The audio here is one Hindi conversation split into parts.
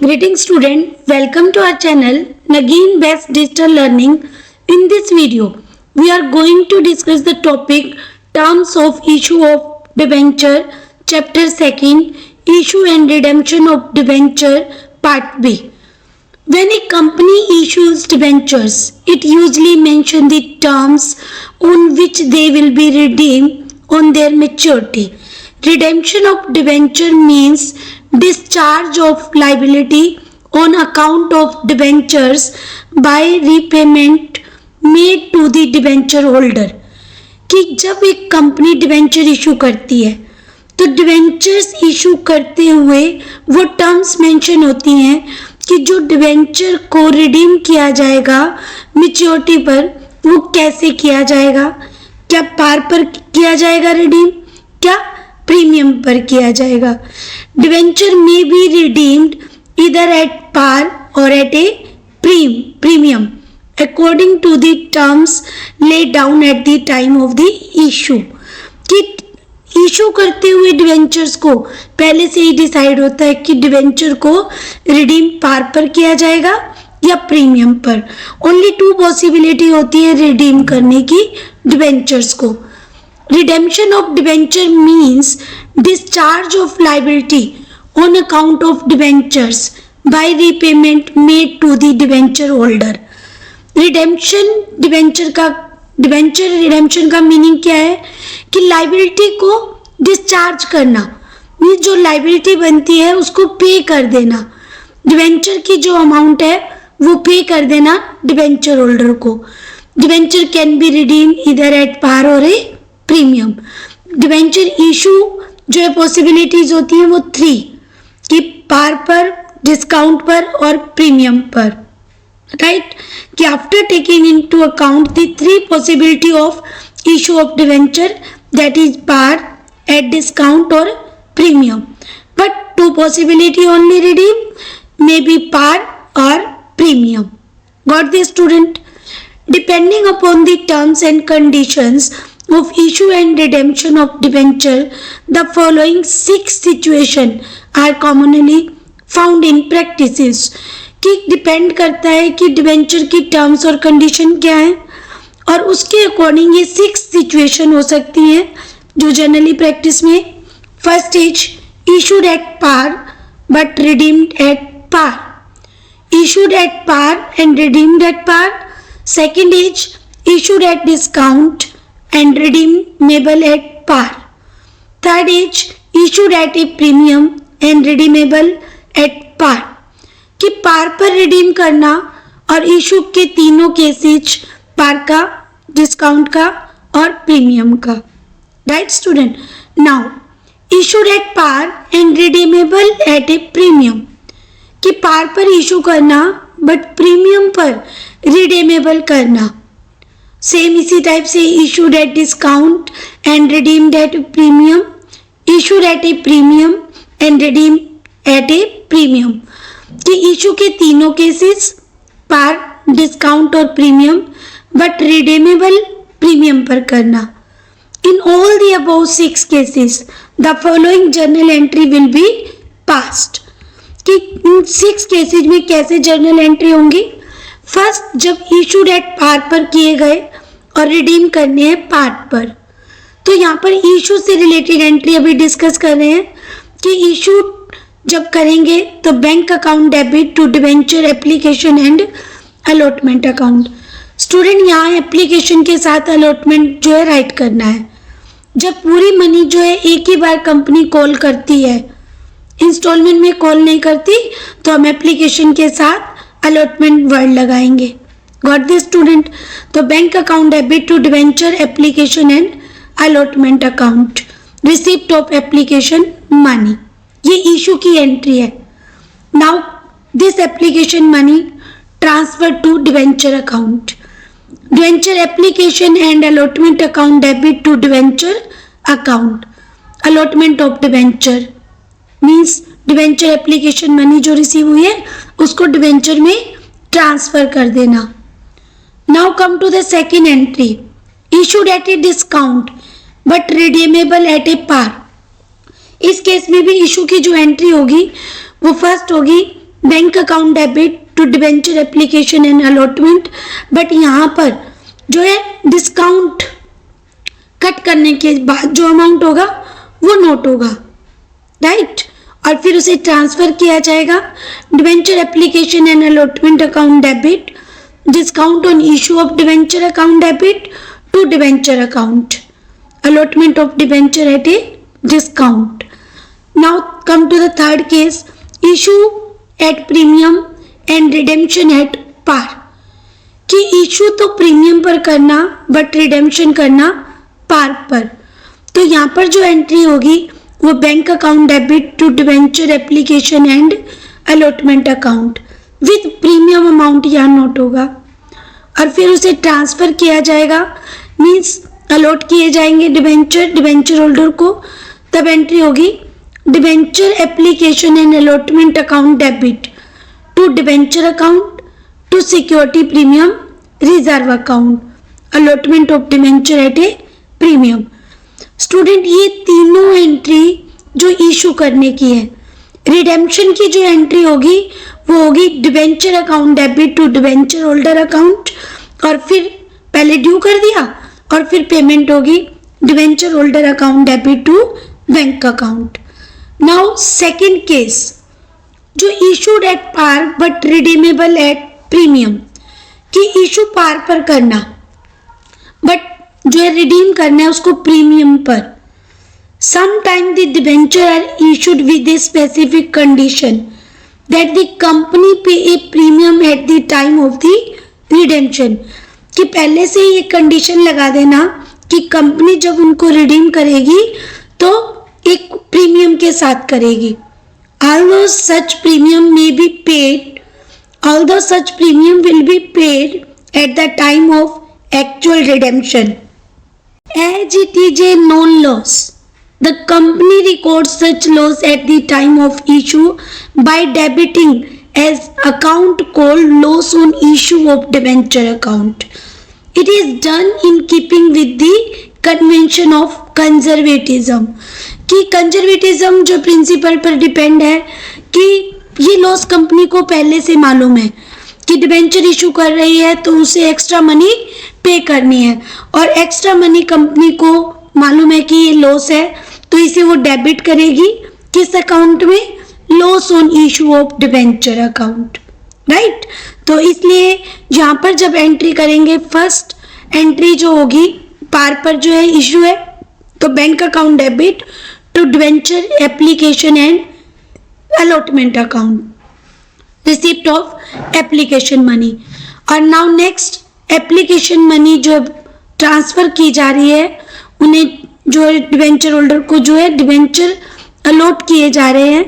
Greetings student, welcome to our channel Nagin Best Digital Learning. In this video, we are going to discuss the topic Terms of Issue of Debenture, Chapter 2, Issue and Redemption of Debenture, Part B. When a company issues debentures, it usually mentions the terms on which they will be redeemed on their maturity. Redemption of debenture means discharge of liability on account of debentures by repayment made to the debenture holder. कि जब एक कंपनी डिवेंचर इशू करती है तो डिवेंचर्स इशू करते हुए वो टर्म्स मेंशन होती हैं कि जो डिवेंचर को रिडीम किया जाएगा मैच्योरिटी पर वो कैसे किया जाएगा, क्या पार पर किया जाएगा रिडीम, क्या प्रीमियम पर किया जाएगा. डिवेंचर में बी रिडीम्ड इधर एट पार और at a premium according to the terms laid down at the time of the issue. कि इशू करते हुए डिवेंचर्स को पहले से ही डिसाइड होता है कि डिवेंचर को रिडीम पार पर किया जाएगा या प्रीमियम पर. ओनली टू पॉसिबिलिटी होती है रिडीम करने की डिवेंचर्स को. Redemption of debenture means discharge of liability on account of debentures by repayment made to the debenture holder. Debenture redemption का मीनिंग क्या है कि लाइबिलिटी को डिस्चार्ज करना, मीन्स जो लाइबिलिटी बनती है उसको पे कर देना. डिवेंचर की जो अमाउंट है वो पे कर देना डिवेंचर होल्डर को. डिवेंचर कैन बी रिडीम इधर एट पार और ए प्रीमियम. डिवेंचर इशू जो है पॉसिबिलिटीज होती हैं वो 3 कि पार पर, डिस्काउंट पर और प्रीमियम पर. राइट कि after taking into account the 3 possibility of issue of debenture that is par, at discount और premium, but 2 possibility only redeem may be par और premium. Got the student? Depending upon the terms and conditions of issue and redemption of debenture, the following 6 situations are commonly found in practices. कि डिपेंड करता है कि डिबेंचर की टर्म्स और कंडीशन क्या है और उसके अकॉर्डिंग ये 6 सिचुएशन हो सकती हैं जो जनरली प्रैक्टिस में. First is issued at par but redeemed at par. Issued at par and redeemed at par. Second is issued at discount and redeemable at par. Third is issued at a premium and redeemable at par. कि पार पर रिडीम करना और इशू के तीनों केसेज पार का, डिस्काउंट का और प्रीमियम का. Right student? Now issued at par and redeemable at a premium. कि पार पर इशू करना बट प्रीमियम पर रिडीमेबल करना. सेम इसी टाइप से issued at discount and redeemed at premium, issued at a premium and redeem at a premium. कि इशू के तीनों केसेस पार, डिस्काउंट और प्रीमियम बट रिडीमेबल प्रीमियम पर करना. In all the above 6 cases the following journal entry will be passed. कि इन 6 केसेस में कैसे जर्नल एंट्री होंगी? फर्स्ट, जब इशूड एट पार पर किए गए और रिडीम करने हैं पार पर, तो यहाँ पर इशू से रिलेटेड एंट्री अभी डिस्कस कर रहे हैं कि इशू जब करेंगे तो bank account debit to debenture application and allotment account. Student यहाँ एप्लीकेशन के साथ अलॉटमेंट जो है राइट करना है. जब पूरी मनी जो है एक ही बार कंपनी कॉल करती है, इंस्टॉलमेंट में कॉल नहीं करती, तो हम एप्लीकेशन के साथ अलॉटमेंट वर्ड लगाएंगे. Got the student? तो bank account debit to debenture application and allotment account, receipt of application money, ये इशू की एंट्री है. Now this application money transfer to debenture account. Debenture application and allotment account debit to debenture account. Allotment of debenture means debenture application money जो रिसीव हुई है उसको डिवेंचर में ट्रांसफर कर देना. Now come to the second entry, issued at a discount but redeemable at a par. इस केस में भी इशू की जो एंट्री होगी वो फर्स्ट होगी bank account debit to debenture application and allotment, but यहाँ पर जो है डिस्काउंट कट करने के बाद जो अमाउंट होगा वो नोट होगा, राइट। और फिर उसे ट्रांसफर किया जाएगा debenture application and allotment account debit, discount on issue of debenture account debit to debenture account, allotment of debenture at a discount. Now come to the third case, issue at premium and redemption at par. कि इशू तो प्रीमियम पर करना बट रिडेम्पशन करना पार पर। तो यहाँ पर जो एंट्री होगी वो bank account debit to debenture application and allotment account with premium amount यहाँ नोट होगा, और फिर उसे ट्रांसफर किया जाएगा, मीन्स अलॉट किए जाएंगे डिबेंचर होल्डर को। तब एंट्री होगी debenture application and allotment account debit to debenture account to security premium reserve account, allotment of debenture at a premium. Student ये तीनों एंट्री जो इशू करने की है, रिडेम्पशन की जो एंट्री होगी वो होगी debenture account debit to debenture holder account, और फिर पहले ड्यू कर दिया और फिर पेमेंट होगी debenture holder account debit to bank account. Now second case, जो issued at par but redeemable at premium, कि इशू पार पर करना बट जो है रिडीम करना है उसको प्रीमियम पर। Sometime the debenture are issued with a specific condition that the company pay a premium at the time of the redemption, कि पहले से ये कंडीशन लगा देना कि कंपनी जब उनको रिडीम करेगी तो एक प्रीमियम के साथ करेगी। Although such premium may be paid, although such premium will be paid at the time of actual redemption, as it is a known loss, the company records such loss at the time of issue by debiting as account called loss on issue of debenture account. It is done in keeping with the convention of conservatism, कि कंजर्वेटिज्म जो प्रिंसिपल पर डिपेंड है कि ये लॉस कंपनी को पहले से मालूम है कि डिबेंचर इशू कर रही है तो उसे एक्स्ट्रा मनी पे करनी है, और एक्स्ट्रा मनी कंपनी को मालूम है कि ये लॉस है तो इसे वो डेबिट करेगी किस अकाउंट में, loss on issue of debenture account, right. तो इसलिए यहाँ पर जब एंट्री करेंगे, फर्स्ट एंट्री जो होगी पार पर जो है इशू है, तो bank account debit to debenture application and allotment account, receipt of application money. और नाउ नेक्स्ट, एप्लीकेशन मनी जो ट्रांसफर की जा रही है, उन्हें जो है डिबेंचर होल्डर को जो है डिबेंचर अलॉट किए जा रहे हैं,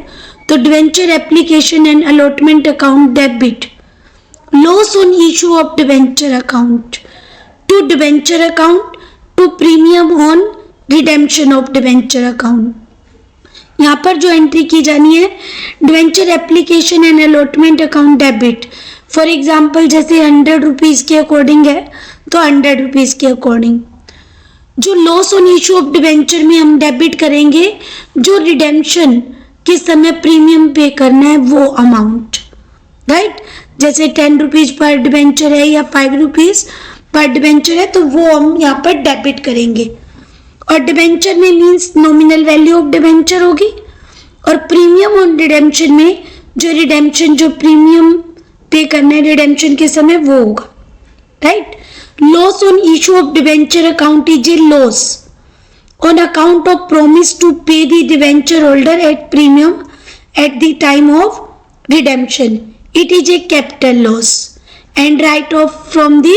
तो debenture application and allotment account debit loss on issue of debenture account to debenture account to premium on redemption of debenture account. यहाँ पर जो एंट्री की जानी है debenture application and allotment account debit, for example जैसे 100 रुपीज़ के अकॉर्डिंग है तो 100 रुपीज़ के अकॉर्डिंग। जो loss on issue of debenture में हम डेबिट करेंगे जो रिडेम्पशन के समय प्रीमियम पे करना है वो अमाउंट, राइट। जैसे 10 रुपीज़ पर डिबेंचर है या 5 रुपीज़ पर डिबेंचर है तो वो हम यहाँ पर डेबिट करेंगे, और डिबेंचर में means nominal value of debenture होगी, और प्रीमियम ऑन रिडेम्पशन में जो रिडेम्पशन जो प्रीमियम पे करना है रिडेम्पशन के समय वो होगा, right. Loss on issue of debenture account is a loss on account of promise to pay the debenture holder at premium at the time of redemption, it is a capital loss and write off from the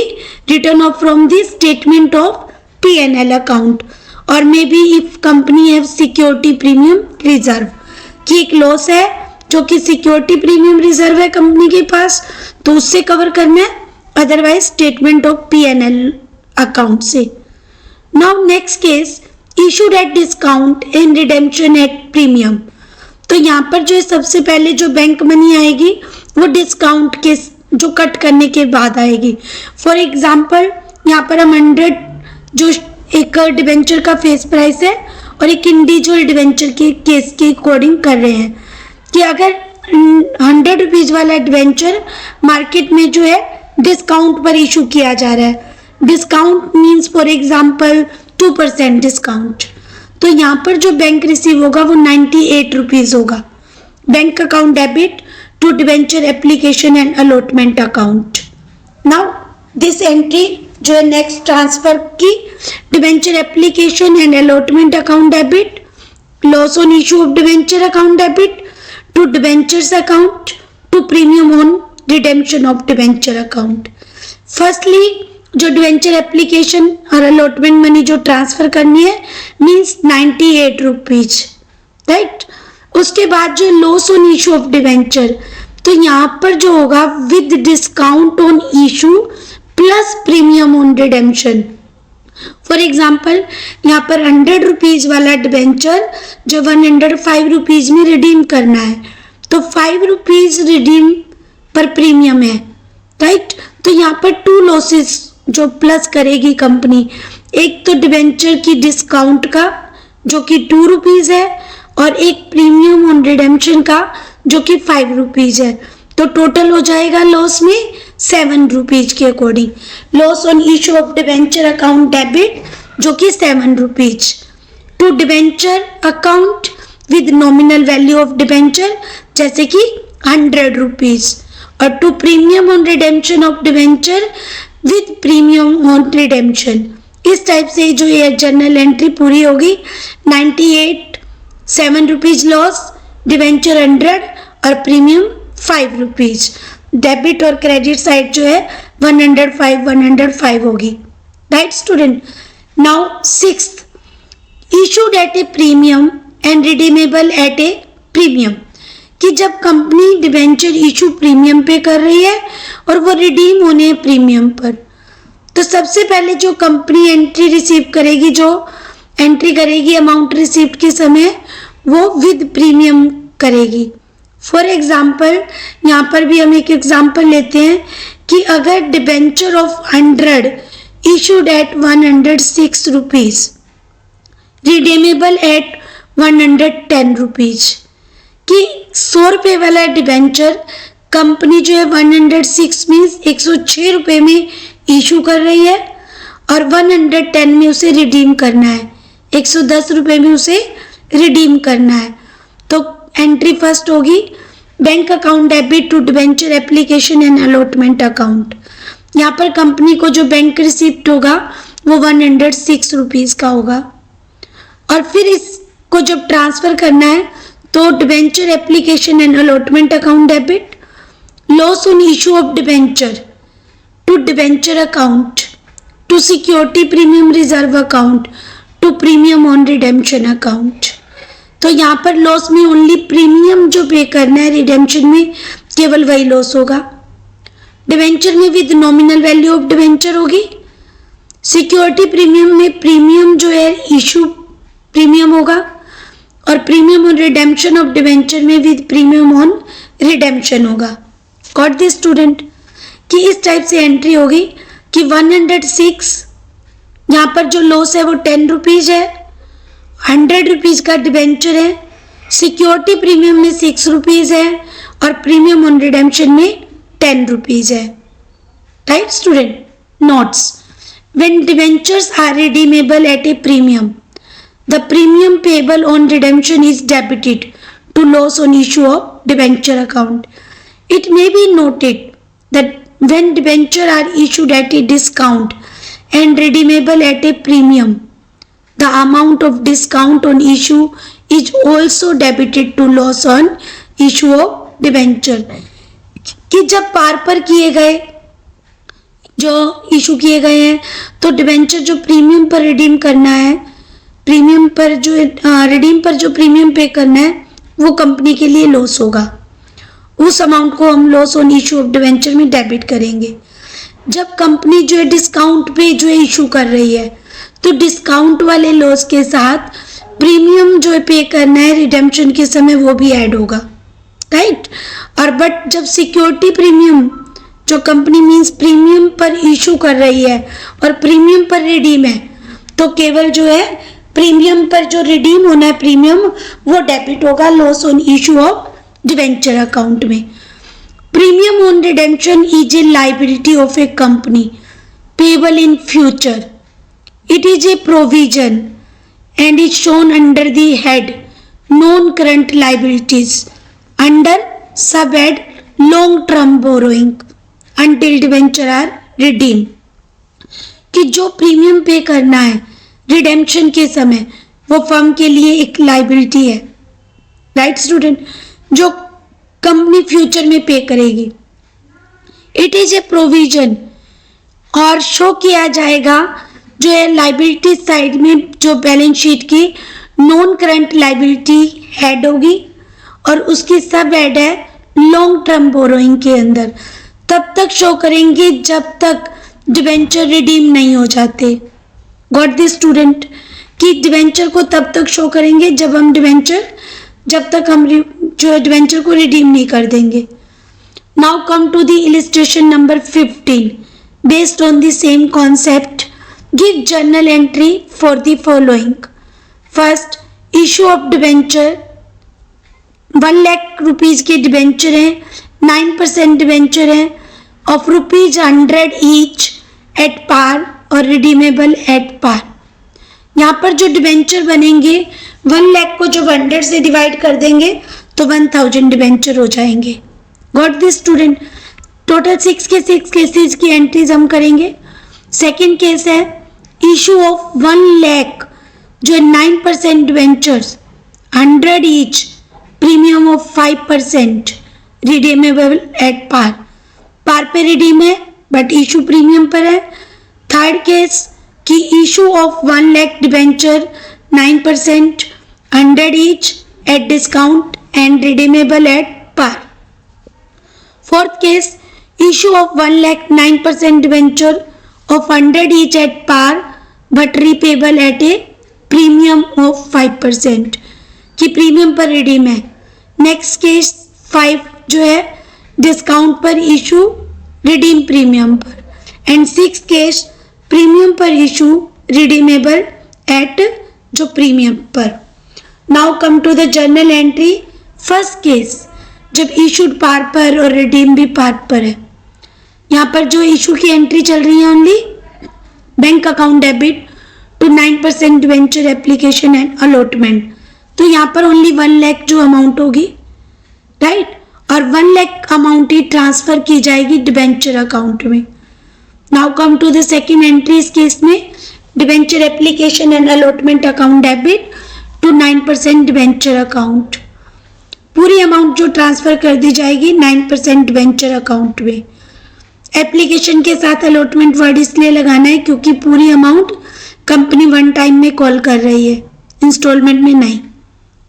return off from the statement of P&L account, or maybe if company have security premium reserve, कि एक लॉस है जो कि सिक्योरिटी प्रीमियम रिजर्व है कंपनी के पास तो उससे कवर करना है, otherwise statement of P&L account से। Now next case, issued at discount and redemption at premium, तो यहाँ पर जो सबसे पहले जो बैंक मनी आएगी वो डिस्काउंट के जो कट करने के बाद आएगी। फॉर एग्जाम्पल यहाँ पर हम 100 जो एक डिबेंचर का फेस प्राइस है और एक इंडिविजुअल डिबेंचर के केस के अकॉर्डिंग कर रहे हैं कि अगर 100 रुपीज वाला डिवेंचर मार्केट में जो है डिस्काउंट पर इशू किया जा रहा है। Discount means for example 2% discount. तो यहाँ पर जो बैंक रिसीव होगा वो 98 रुपीज होगा। Bank account debit to debenture application and allotment account. Now this entry जो है नेक्स्ट ट्रांसफर की, debenture application and allotment account debit, loss on issue of debenture account debit to debentures account to premium on redemption of debenture account. Firstly जो डिवेंचर एप्लीकेशन और अलॉटमेंट मनी जो ट्रांसफर करनी है मीन्स 98 रुपीज, राइट। उसके बाद जो loss on issue of debenture, तो यहाँ पर जो होगा with discount on issue plus premium on redemption. For example यहाँ पर 100 रुपीज वाला डिवेंचर जो 105 रुपीज में रिडीम करना है, तो 5 रुपीज रिडीम पर प्रीमियम है, राइट। तो यहाँ पर 2 लॉसेस जो प्लस करेगी कंपनी, एक तो डिवेंचर की डिस्काउंट का जो कि 2 रुपीज है और एक प्रीमियम ऑन रिडेम्पशन का जो कि 5 रुपीज है। तो टोटल हो जाएगा लॉस में 7 रुपीज के according. Loss on issue of debenture account debit जो कि 7 rupees to debenture account with nominal value of debenture जैसे कि 100 रुपीज, और to premium on redemption of debenture with premium on redemption. इस टाइप से जो ये जर्नल एंट्री पूरी होगी। 98, 7 रुपीज लॉस, डिवेंचर 100 और प्रीमियम 5 रुपीज। डेबिट और क्रेडिट साइड जो है 105 होगी, right student. Now 6th, issued at a premium and redeemable at a premium, कि जब कंपनी डिवेंचर इशू प्रीमियम पे कर रही है और वो रिडीम होने हैं प्रीमियम पर, तो सबसे पहले जो कंपनी एंट्री रिसीव करेगी, जो एंट्री करेगी अमाउंट रिसीव्ड के समय, वो विद प्रीमियम करेगी। फॉर एग्जाम्पल यहाँ पर भी हम एक एग्जाम्पल लेते हैं कि अगर debenture of 100 issued at 106 rupees, redeemable eight 110 rupees, कि 100 रुपये वाला डिबेंचर कंपनी जो है 106 मीन्स 106 रुपये में इशू कर रही है और 110 में उसे रिडीम करना है, 110 रुपये में उसे रिडीम करना है। तो एंट्री फर्स्ट होगी bank account debit to debenture application and allotment account. यहाँ पर कंपनी को जो बैंक रिसिप्ट होगा वो 106 रुपीज़ का होगा, और फिर इसको जब ट्रांसफ़र करना है तो debenture application and allotment account debit, loss on issue of debenture to debenture account to security premium reserve account to premium on redemption account. तो यहाँ पर लॉस में ओनली प्रीमियम जो पे करना है, रिडेम्पशन में केवल वही लॉस होगा। डिवेंचर में with nominal value of debenture होगी, सिक्योरिटी प्रीमियम में प्रीमियम जो है इशू प्रीमियम होगा, और premium on redemption of debenture में विद प्रीमियम ऑन रिडेम्पशन होगा। गॉट दिस स्टूडेंट, कि इस टाइप से एंट्री होगी कि 106 यहाँ पर जो लॉस है वो 10 रुपीज़ है, 100 रुपीज़ का डिवेंचर है, सिक्योरिटी प्रीमियम में 6 रुपीज़ है और प्रीमियम ऑन रिडेम्पशन में 10 रुपीज़ है, right student. Notes, when debentures are redeemable at a premium, the premium payable on redemption is debited to loss on issue of debenture account. It may be noted that when debenture are issued at a discount and redeemable at a premium, the amount of discount on issue is also debited to loss on issue of debenture. कि जब पार पर किए गए जो इशू किए गए हैं तो डिबेंचर जो प्रीमियम पर रिडीम करना है, प्रीमियम पर जो रिडीम पर जो प्रीमियम पे करना है वो कंपनी के लिए लॉस होगा। उस अमाउंट को हम loss on issue of debenture में डेबिट करेंगे। जब कंपनी जो है डिस्काउंट पे जो है इशू कर रही है तो डिस्काउंट वाले लॉस के साथ प्रीमियम जो है पे करना है रिडेम्पशन के समय वो भी ऐड होगा, राइट। और बट जब सिक्योरिटी प्रीमियम जो कंपनी मीन्स प्रीमियम पर इशू कर रही है और प्रीमियम पर रिडीम है, तो केवल जो है प्रीमियम पर जो रिडीम होना है प्रीमियम वो डेबिट होगा loss on issue of debenture account में। Premium on redemption is a liability of a company payable in future. It is a provision and is shown under the head non-current liabilities under subhead long-term borrowing until debenture are redeemed। कि जो प्रीमियम पे करना है रिडेम्पशन के समय वो फर्म के लिए एक लाइबिलिटी है, राइट स्टूडेंट, जो कंपनी फ्यूचर में पे करेगी। इट इज ए प्रोविजन और शो किया जाएगा जो है लाइबिलिटी साइड में, जो बैलेंस शीट की नॉन करंट लाइबिलिटी हेड होगी और उसकी सब हेड है लॉन्ग टर्म बोरोइंग के अंदर, तब तक शो करेंगे जब तक डिवेंचर रिडीम नहीं हो जाते। गॉट दिस स्टूडेंट, कि डिवेंचर को तब तक शो करेंगे जब तक हम जो डिवेंचर को रिडीम नहीं कर देंगे। Now come to the illustration number 15 based on the same concept. Give journal entry for the following. First, issue of debenture 1 lakh rupees के डिबेंचर हैं, 9% डिबेंचर हैं ऑफ ₹100 ईच एट पार और रिडीमेबल एट पार। यहाँ पर जो डिबेंचर बनेंगे 1 लाख को जब 100 से डिवाइड कर देंगे तो 1000 डिबेंचर हो जाएंगे। Got this student, total 6 cases की एंट्रीज हम करेंगे। सेकेंड केस है इशू ऑफ 1 लाख जो 9% debentures 100 each, premium of 5%, redeemable at par, par पे रिडीम है बट इशू प्रीमियम पर है। थर्ड केस की issue of 1 lakh debenture 9% 100 each at discount and redeemable at par. Fourth case issue of 1 lakh 9% debenture of 100 each at par but repayable at a premium of 5% कि प्रीमियम पर रिडीम है। नेक्स्ट केस 5 जो है डिस्काउंट पर इशू रिडीम प्रीमियम पर, एंड 6 केस प्रीमियम पर इशू रिडीमेबल एट जो प्रीमियम पर। Now come to the journal entry. First case जब इशूड पार पर और रिडीम भी पार पर है, यहाँ पर जो इशू की एंट्री चल रही है only bank account debit to 9% debenture application and allotment, तो यहाँ पर ओनली 1 लाख जो अमाउंट होगी, राइट, और 1 लाख अमाउंट ही ट्रांसफर की जाएगी डिवेंचर अकाउंट में। Now come to the second entry. इस केस में debenture application and allotment account debit to 9% debenture account, पूरी अमाउंट जो ट्रांसफर कर दी जाएगी 9% डिवेंचर अकाउंट में। एप्लीकेशन के साथ अलॉटमेंट वर्ड इसलिए लगाना है क्योंकि पूरी अमाउंट कंपनी 1 टाइम में कॉल कर रही है, इंस्टॉलमेंट में नहीं।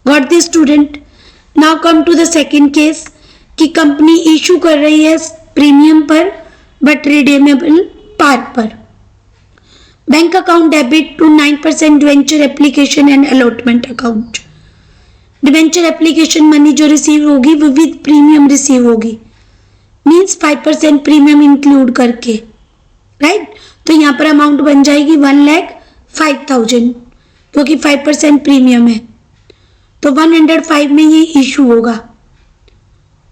Got this student. Now come to the second case कि कंपनी इशू कर रही है प्रीमियम पर बट रिडीमेबल पार पर। Bank account debit to 9% debenture application and allotment account. Debenture application money जो रिसीव होगी वो विद प्रीमियम रिसीव होगी, मीन्स 5% प्रीमियम इंक्लूड करके, राइट। तो यहाँ पर अमाउंट बन जाएगी 1,05,000 क्योंकि 5% प्रीमियम है, तो 105 में ये इशू होगा।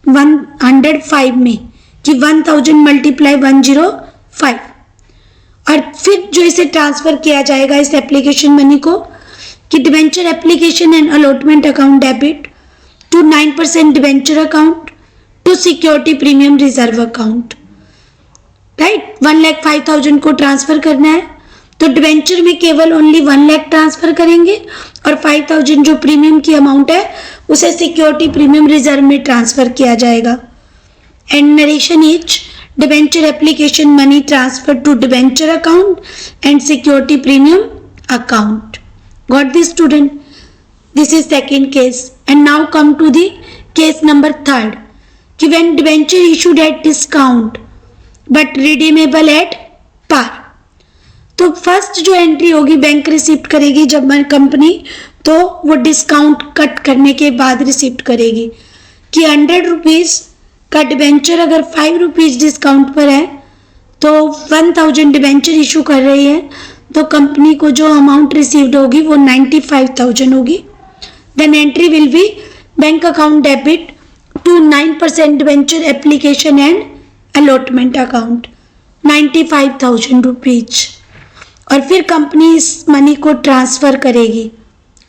105 में कि 1000 मल्टीप्लाई 105, और फिर जो इसे ट्रांसफर किया जाएगा इस एप्लीकेशन मनी को कि debenture application and allotment account debit to 9% debenture account to security premium reserve account, right. 1,05,000 को ट्रांसफर करना है तो डिवेंचर में केवल ओनली 1 लाख ट्रांसफर करेंगे और 5,000 जो प्रीमियम की अमाउंट है उसे सिक्योरिटी प्रीमियम रिजर्व में ट्रांसफर किया जाएगा। And narration is debenture application money transfer to debenture account and security premium account. Got this student, this is second case. And now come to the case number 3 कि when debenture issued at discount but redeemable at par। तो फर्स्ट जो एंट्री होगी बैंक रिसिप्ट करेगी जब कंपनी, तो वो डिस्काउंट कट करने के बाद रिसिप्ट करेगी कि 100 रुपीज़ का डिबेंचर अगर 5 रुपीज़ डिस्काउंट पर है तो 1000 डिबेंचर इशू कर रही है, तो कंपनी को जो अमाउंट रिसीव्ड होगी वो 95,000 होगी। Then entry will be bank account debit to 9% debenture application and allotment account 95,000 rupees. और फिर कंपनी इस मनी को ट्रांसफर करेगी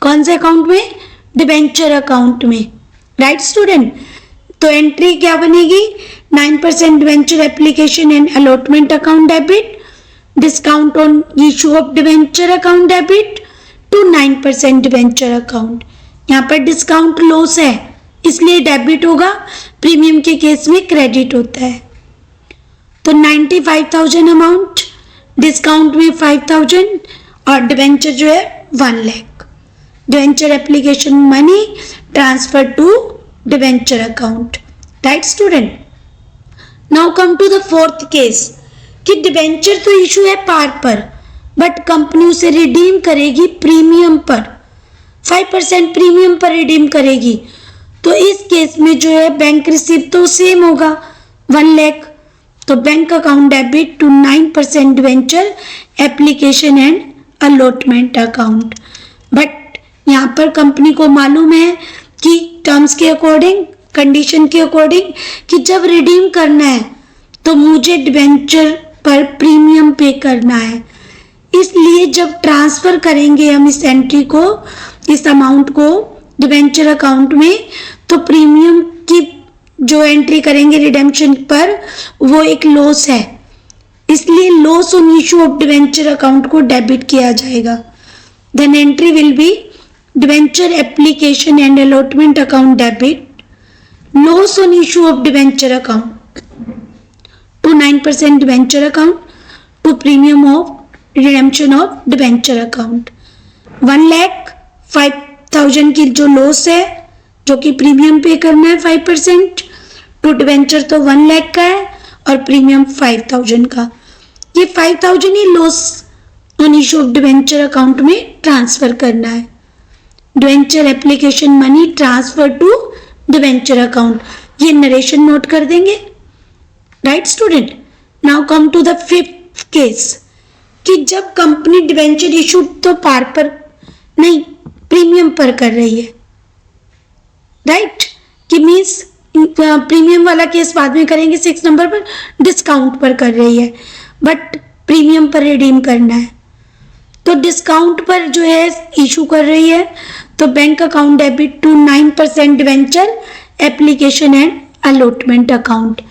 कौन से अकाउंट में? डिवेंचर अकाउंट में, राइट स्टूडेंट। तो एंट्री क्या बनेगी? 9% debenture application and allotment account debit, discount on issue of debenture account debit to 9% debenture account. यहाँ पर डिस्काउंट लॉस है इसलिए डेबिट होगा, प्रीमियम के केस में क्रेडिट होता है। तो 95,000 अमाउंट, डिस्काउंट में 5,000 और डिवेंचर जो है 1 lakh. Debenture application money transfer to debenture account, right student. Now come to the fourth case कि डिवेंचर तो इशू है पार पर बट कंपनी उसे रिडीम करेगी प्रीमियम पर, 5% प्रीमियम पर रिडीम करेगी। तो इस केस में जो है बैंक रिसीव तो सेम होगा 1 लाख। तो bank account debit to 9% debenture application and allotment account. But यहाँ पर कंपनी को मालूम है कि टर्म्स के अकॉर्डिंग, कंडीशन के अकॉर्डिंग कि जब रिडीम करना है तो मुझे डिवेंचर पर प्रीमियम पे करना है, इसलिए जब ट्रांसफर करेंगे हम इस एंट्री को, इस अमाउंट को डिवेंचर अकाउंट में, तो प्रीमियम की जो एंट्री करेंगे रिडेम्पशन पर वो एक लॉस है, इसलिए loss on issue of debenture account को डेबिट किया जाएगा। Then entry will be debenture application and allotment account debit, loss on issue of debenture account to 9% debenture account to premium of redemption of debenture account. 1,05,000 की जो लॉस है जो कि प्रीमियम पे करना है 5%, टू डिवेंचर तो 1 लाख का है और प्रीमियम 5,000 का। ये 5,000 ही loss on issue of debenture account में ट्रांसफर करना है। Debenture application money transfer to debenture account, ये नरेशन नोट कर देंगे, right student. Now come to the fifth case कि जब कंपनी डिवेंचर इशू तो पार पर नहीं प्रीमियम पर कर रही है, राइट कि मीन्स प्रीमियम वाला केस बाद में करेंगे 6 नंबर पर, डिस्काउंट पर कर रही है बट प्रीमियम पर रिडीम करना है। तो डिस्काउंट पर जो है इशू कर रही है तो bank account debit to 9% debenture application and allotment account.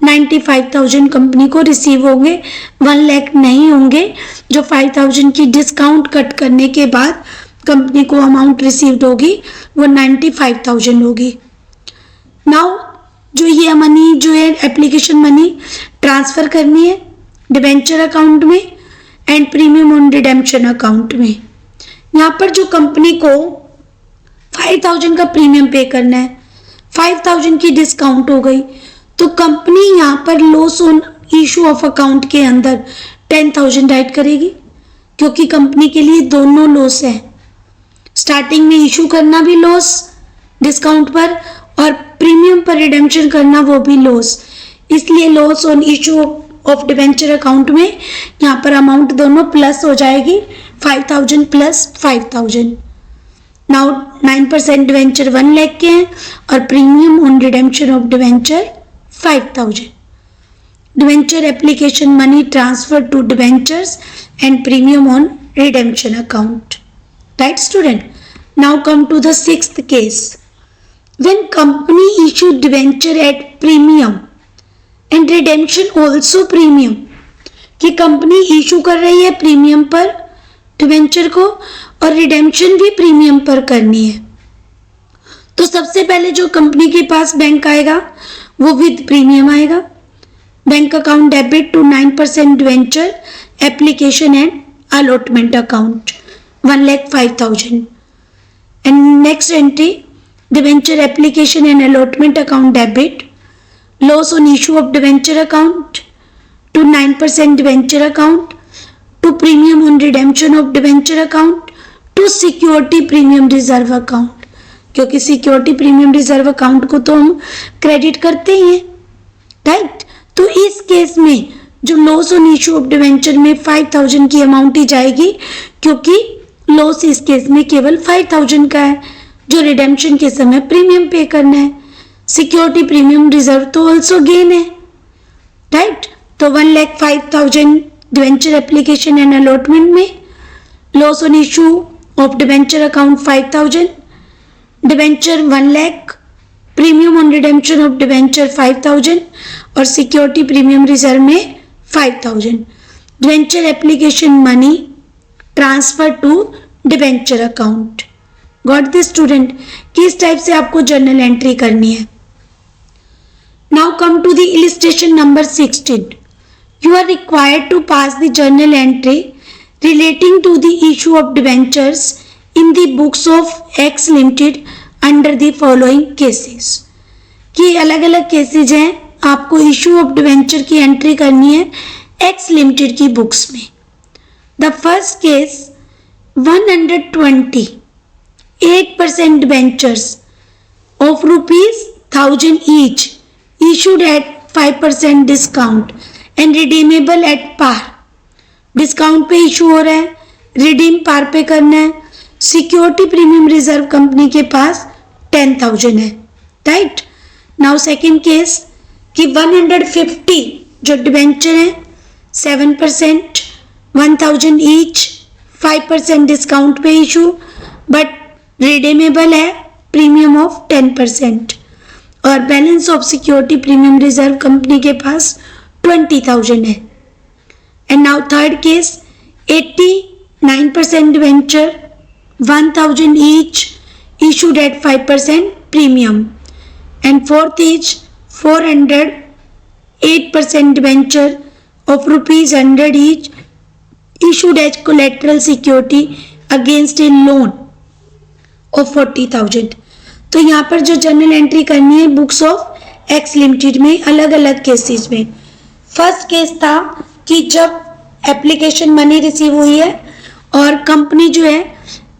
95,000 company को रिसीव होंगे, 1 लाख नहीं होंगे। जो 5,000 की डिस्काउंट कट करने के बाद कंपनी को अमाउंट रिसीव्ड होगी वो 95,000 होगी। नाउ जो ये मनी जो है एप्लीकेशन मनी ट्रांसफर करनी है डिवेंचर अकाउंट में and premium on redemption account में। यहाँ पर जो कंपनी को 5,000 का प्रीमियम पे करना है, 5,000 की डिस्काउंट हो गई तो कंपनी यहाँ पर loss on issue of account के अंदर 10,000 राइट करेगी, क्योंकि कंपनी के लिए दोनों लॉस है। स्टार्टिंग में इशू करना भी लॉस डिस्काउंट पर और प्रीमियम पर रिडेम्पशन करना वो भी लॉस, इसलिए loss on issue of debenture account में यहाँ पर अमाउंट दोनों प्लस हो जाएगी, 5,000 प्लस 5,000। नाउ 9% डिवेंचर 1 लाख के हैं और premium on redemption of debenture 5,000। Debenture application money transfer to debentures and premium on redemption account, right student. Now come to the sixth case. When company issued debenture at premium and redemption also premium, कि कंपनी इशू कर रही है प्रीमियम पर डिवेंचर को और रिडेम्पशन भी प्रीमियम पर करनी है, तो सबसे पहले जो कंपनी के पास बैंक आएगा वो विद प्रीमियम आएगा। Bank account debit to 9% debenture application and allotment account 1,05,000 and next entry debenture application and allotment account debit, loss on issue of debenture account to 9% debenture account to premium on redemption of debenture account to security premium reserve account, क्योंकि सिक्योरिटी प्रीमियम रिजर्व अकाउंट को तो हम क्रेडिट करते ही हैं, राइट। तो इस केस में जो loss on issue of debenture में 5,000 की अमाउंट ही जाएगी, क्योंकि लॉस इस केस में केवल 5,000 का है जो रिडेम्पशन के समय प्रीमियम पे करना है। सिक्योरिटी प्रीमियम रिजर्व तो ऑल्सो गेन है, राइट। तो 1,05,000 डिवेंचर एप्लीकेशन एंड अलॉटमेंट में, loss on issue of debenture account 5,000, debenture 1 lakh, premium on redemption of debenture 5,000 और सिक्योरिटी प्रीमियम रिजर्व में 5,000। Debenture application money transfer to debenture account. Got this student? किस टाइप से आपको जर्नल एंट्री करनी है। Now come to the illustration number 16. You are required to pass the journal entry relating to the issue of debentures in the books of X Limited under the following cases. कि अलग अलग केसेज हैं, आपको इशू ऑफ डिवेंचर की एंट्री करनी है एक्स लिमिटेड की बुक्स में। The first case 120 8% debentures of ₹1,000 each issued at 5% discount and redeemable at par. Discount पे इशू हो रहा है, रिडीम पार पे करना है। सिक्योरिटी प्रीमियम रिजर्व कंपनी के पास 10,000 है, राइट। नाउ सेकेंड केस कि 150 जो डिवेंचर है 7% 1,000 ईच 5% डिस्काउंट पे इशू बट रिडीमेबल है प्रीमियम ऑफ 10% और balance of security premium reserve company के पास 20,000 है। And now third case 89% debenture 1,000 each issued at 5% premium and fourth is 408% debenture of ₹100 each issued as collateral security against a loan of 40,000। तो यहाँ पर जो जर्नल एंट्री करनी है बुक्स ऑफ एक्स लिमिटेड में अलग अलग केसेस में। फर्स्ट केस था कि जब एप्लीकेशन मनी रिसीव हुई है और कंपनी जो है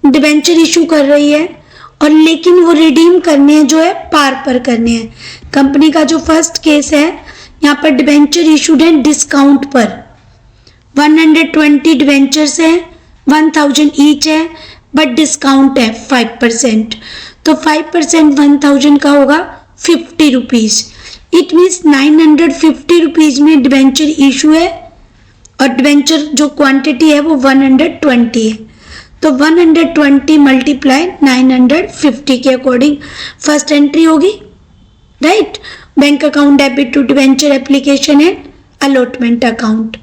डिवेंचर इशू कर रही है और लेकिन वो रिडीम करने हैं जो है पार पर करने हैं। कंपनी का जो फर्स्ट केस है यहाँ पर डिवेंचर इशूड है डिस्काउंट पर। 120 डिवेंचर्स हैं, 1,000 ईच है बट डिस्काउंट है 5%। तो 5% 1,000 का होगा 50 रुपीज़। इट मीन्स 950 रुपीज़ में डिवेंचर इशू है और डिवेंचर जो क्वांटिटी है वो 120 है। तो 120 मल्टीप्लाई 950 के अकॉर्डिंग फर्स्ट एंट्री होगी, right. Bank account debit to debenture application and allotment account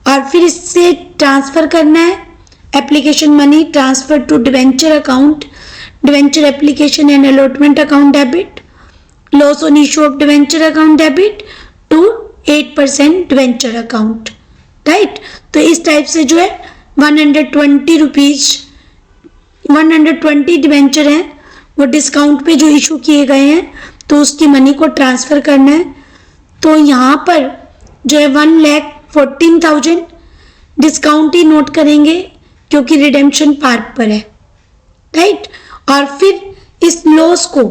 और फिर इससे ट्रांसफर करना है application money transfer to debenture account, debenture application and allotment account debit, loss on issue of debenture account debit to 8% debenture account, right. तो इस टाइप से जो है 120 रुपीज़ 120 डिवेंचर हैं वो डिस्काउंट पे जो इशू किए गए हैं तो उसकी मनी को ट्रांसफ़र करना है। तो यहाँ पर जो है 1,14,000 डिस्काउंट ही नोट करेंगे क्योंकि रिडेम्पशन पार्क पर है, राइट। और फिर इस लॉस को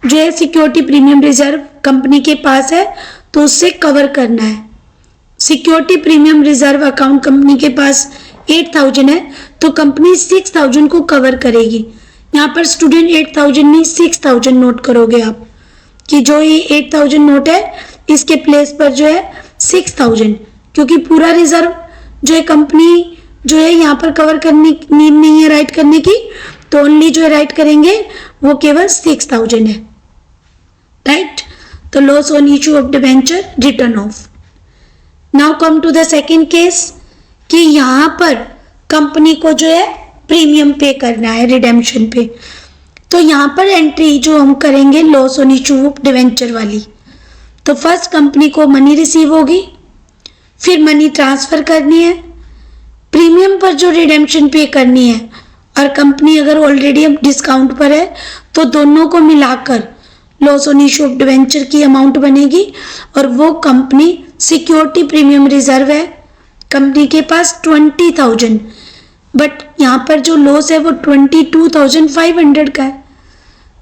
जो है सिक्योरिटी प्रीमियम रिजर्व कंपनी के पास है तो उससे कवर करना है। Security premium reserve account company के पास 8,000 है तो कंपनी 6,000 को कवर करेगी। यहाँ पर स्टूडेंट 8,000 नहीं 6,000 नोट करोगे आप कि जो ये 8,000 नोट है इसके प्लेस पर जो है 6,000 क्योंकि पूरा रिजर्व जो है कंपनी जो है यहाँ पर कवर करने की नीड नहीं है राइट करने की, तो ओनली जो है राइट करेंगे वो केवल 6,000 है, राइट। तो loss on issue of debenture written off. Now come to the second case कि यहाँ पर कंपनी को जो है प्रीमियम पे करना है रिडेम्पशन पे। तो यहाँ पर एंट्री जो हम करेंगे loss on issue of debenture वाली। तो फर्स्ट कंपनी को मनी रिसीव होगी, फिर मनी ट्रांसफ़र करनी है, प्रीमियम पर जो रिडेम्पशन पे करनी है और कंपनी अगर ऑलरेडी अब डिस्काउंट पर है तो दोनों को मिलाकर loss on issue of debenture की अमाउंट बनेगी और वो कंपनी सिक्योरिटी प्रीमियम रिजर्व है कंपनी के पास 20,000 बट यहाँ पर जो लॉस है वो 22,500 का है।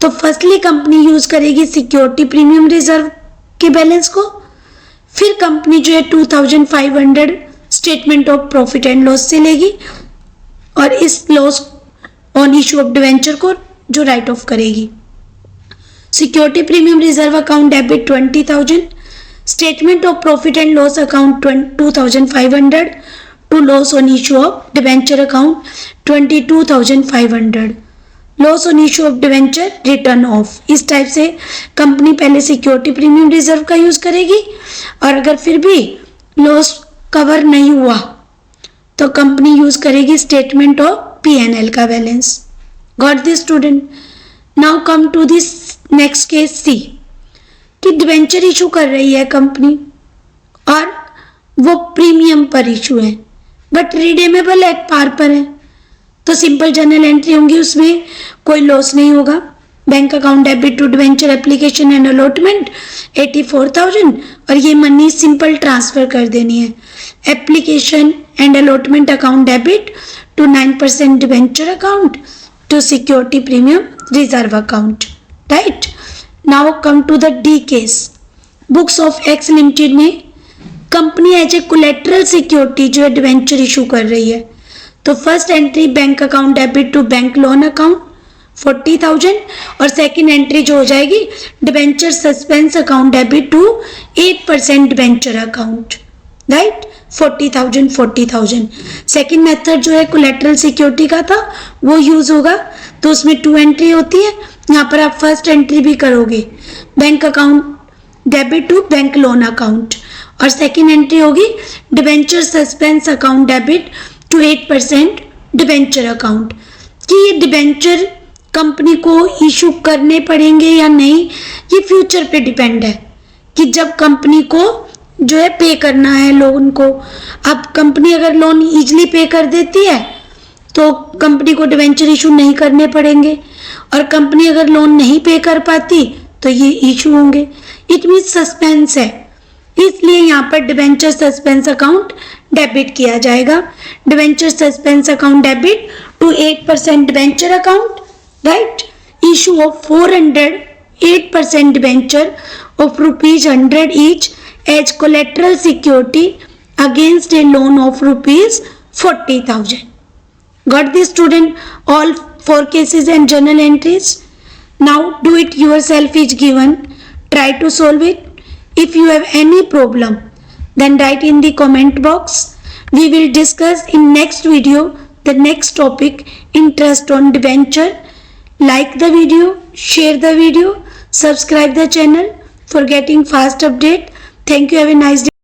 तो फर्स्टली कंपनी यूज़ करेगी सिक्योरिटी प्रीमियम रिजर्व के बैलेंस को, फिर कंपनी जो है 2,500 statement of profit and loss से लेगी और इस loss on issue of debenture को जो राइट ऑफ करेगी। Security premium reserve account debit 20,000. Statement of profit and loss account 2,500. To loss on issue of debenture account 22,500. Loss on issue of debenture written of. इस टाइप से कंपनी पहले सिक्योरिटी प्रीमियम रिजर्व का यूज करेगी और अगर फिर भी लॉस कवर नहीं हुआ तो कंपनी यूज करेगी स्टेटमेंट ऑफ P&L का balance. Got this student? Now come to this next case C कि डिवेंचर इशू कर रही है कंपनी और वो प्रीमियम पर इशू है बट रिडीमेबल एट पार पर है, तो सिंपल जर्नल एंट्री होंगी, उसमें कोई लॉस नहीं होगा। Bank account debit to debenture application and allotment 84,000 और ये मनी सिंपल ट्रांसफर कर देनी है। Application and allotment account debit to 9% debenture account to security premium reserve account. Right, now come to the D case. Books of X limited में company as a collateral security जो है डिवेंचर इशू कर रही है, तो first entry bank account debit to bank loan account 40,000 और सेकंड एंट्री जो हो जाएगी debenture suspense account debit to 8% debenture account. Right, 40,000। Second method जो है कोलेटरल सिक्योरिटी का था वो यूज होगा, तो उसमें 2 एंट्री होती है। यहाँ पर आप फर्स्ट एंट्री भी करोगे bank account debit to bank loan account और सेकंड एंट्री होगी debenture suspense account debit to 8% debenture account. कि ये डिवेंचर कंपनी को इशू करने पड़ेंगे या नहीं ये फ्यूचर पे डिपेंड है कि जब कंपनी को जो है पे करना है लोन को। अब कंपनी अगर लोन इजीली पे कर देती है तो कंपनी को डिवेंचर इशू नहीं करने पड़ेंगे और कंपनी अगर लोन नहीं पे कर पाती तो ये इशू होंगे। इट मीन सस्पेंस है, इसलिए यहाँ पर डिवेंचर सस्पेंस अकाउंट डेबिट किया जाएगा। Debenture suspense account debit to 8% debenture account. Right, issue of 408% debenture of ₹100 each as collateral security against a loan of ₹40,000. Got this student? All 4 cases and journal entries. Now do it yourself is given. Try to solve it. If you have any problem, then write in the comment box. We will discuss in next video the next topic, interest on debenture. Like the video, share the video, subscribe the channel for getting fast update. Thank you. Have a nice day.